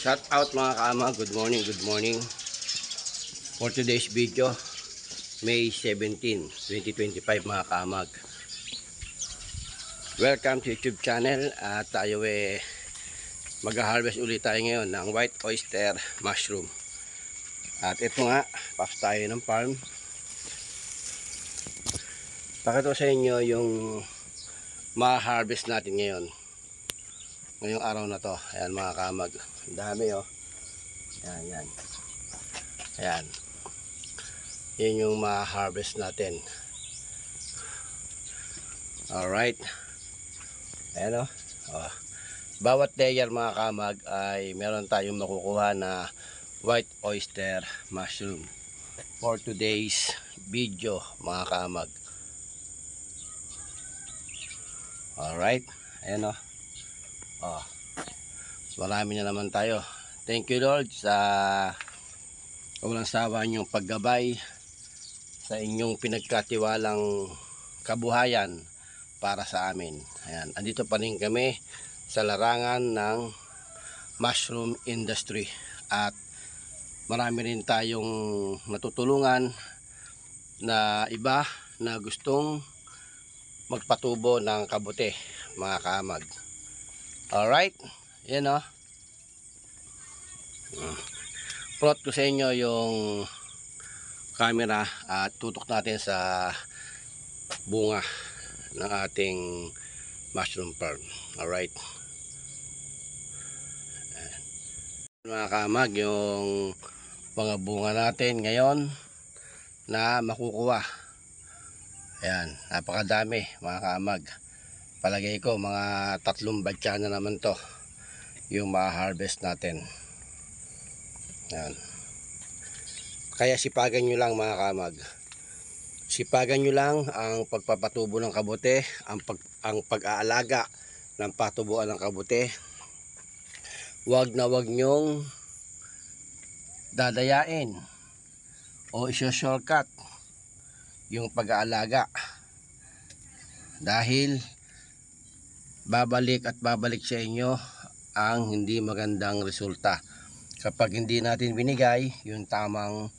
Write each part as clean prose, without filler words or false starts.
Shout out mga kaama, good morning, good morning. For today's video, May 17, 2025 mga kaamag. Welcome to YouTube channel at tayo mag-harvest ulit tayo ngayon ng white oyster mushroom. At ito nga, pass tayo ng farm. Pakita ko sa inyo yung ma-harvest natin ngayon. Ngayong araw na to. Ayan mga kaamag. Ang dami oh. Ayan. Ayan. Yan yung ma-harvest natin. Alright. Ayan oh. Bawat layer mga kamag ay meron tayong makukuha na white oyster mushroom for today's video mga kamag. Alright. Ayan oh. Marami na naman tayo. Thank you Lord sa walang sawa niyong paggabay sa inyong pinagkatiwalang kabuhayan para sa amin. Ayan, andito pa rin kami sa larangan ng mushroom industry at marami rin tayong natutulungan na iba na gustong magpatubo ng kabute mga kaamag. Alright, yan plot ko sa inyo yung camera at tutok natin sa bunga ng ating mushroom farm. Alright. Mga kamag, yung mga bunga natin ngayon na makukuha. Ayan, napakadami mga kamag. Palagay ko mga 3 batya na naman to yung ma-harvest natin. Ayan. Kaya sipagan nyo lang mga kamag. Sipagan nyo lang ang pagpapatubo ng kabute, ang pag-aalaga ng patubuan ng kabute. Huwag na huwag nyong dadayain o iso-shortcut yung pag-aalaga. Dahil babalik at babalik sa inyo ang hindi magandang resulta kapag hindi natin binigay yung tamang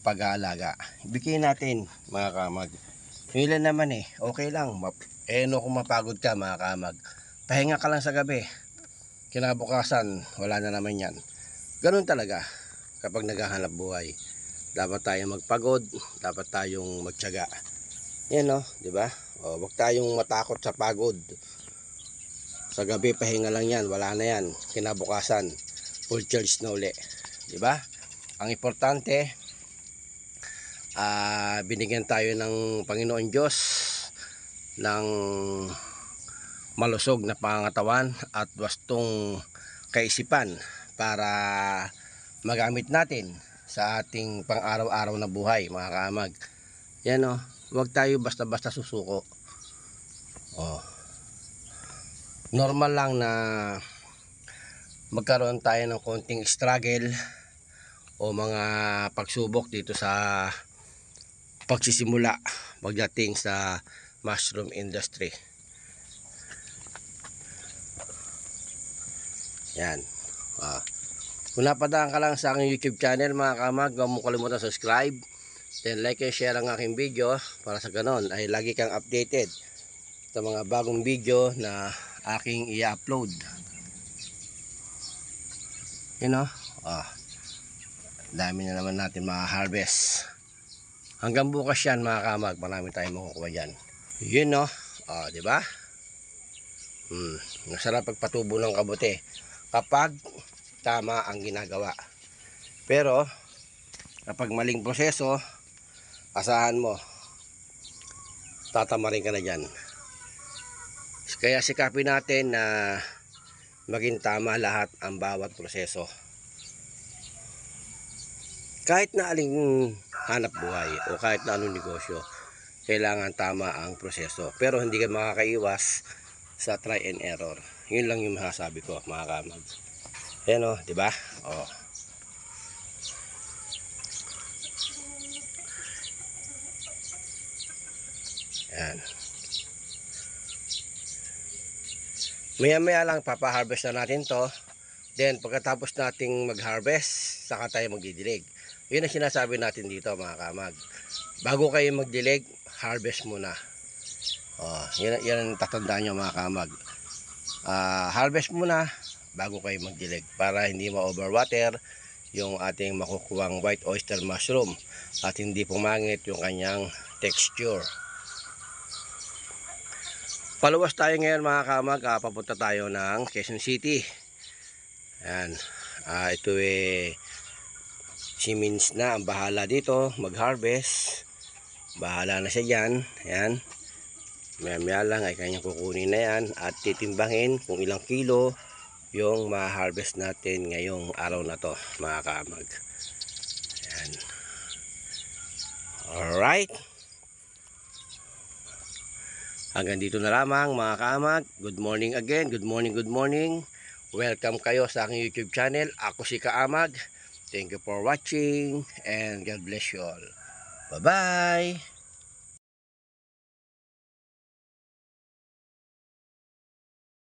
pag-aalaga. Bigyan natin mga kamag. Yung ilan naman okay lang. Kung mapagod ka mga kamag, pahinga ka lang sa gabi. Kinabukasan, wala na naman yan. Ganun talaga kapag naghahanap buhay. Dapat tayong magpagod, dapat tayong magtiyaga. Yan di ba? Wag tayong matakot sa pagod. Sa gabi pahinga lang yan, wala na yan. Kinabukasan, full charge na uli. Di ba? Ang importante, binigyan tayo ng Panginoon Diyos ng malusog na pangangatawan at wastong kaisipan para magamit natin sa ating pang-araw-araw na buhay mga kaamag. Yan huwag tayo basta-basta susuko. Normal lang na magkaroon tayo ng konting struggle o mga pagsubok dito sa pagsisimula pagdating sa mushroom industry. Yan. Kung napadaan ka lang sa aking YouTube channel mga kamag, huwag mo kalimutan subscribe, then like and share ang aking video para sa ganon ay lagi kang updated sa mga bagong video na aking i-upload. Dami na naman natin ma-harvest. Hanggang bukas yan mga kamag, marami tayong makukuha dyan. Yun di ba? Masarap pagpatubo ng kabute kapag tama ang ginagawa. Pero kapag maling proseso, asahan mo tatamarin ka na dyan. Kaya sikapin natin na maging tama lahat ang bawat proseso. Kahit na aling hanap buhay o kahit na anong negosyo, kailangan tama ang proseso. Pero hindi ka makakaiwas sa try and error. Yun lang yung masasabi ko mga kamag. Ayan di ba? Ayan. Maya maya lang papaharvest na natin to Then pagkatapos nating mag-harvest, saka tayo magdidilig. Yun ang sinasabi natin dito mga kamag. Bago kayo magdilig, harvest muna. Yan ang tatandaan nyo mga kamag. Harvest muna bago kayo magdilig para hindi ma-overwater yung ating makukuhang white oyster mushroom at hindi pumangit yung kanyang texture. Paluwas tayo ngayon mga kamag, papunta tayo ng Quezon City. Ayan. Ito si Mins na ang bahala dito mag-harvest. Bahala na siya dyan. Ayan. Maya lang ay kanyang kukunin na yan at titimbangin kung ilang kilo yung ma-harvest natin ngayong araw na to mga kamag. Ayan. Alright. Hanggang dito na lamang mga kamag. Good morning again. Good morning, good morning. Welcome kayo sa aking YouTube channel. Ako si Kaamag. Thank you for watching and God bless you all. Bye-bye!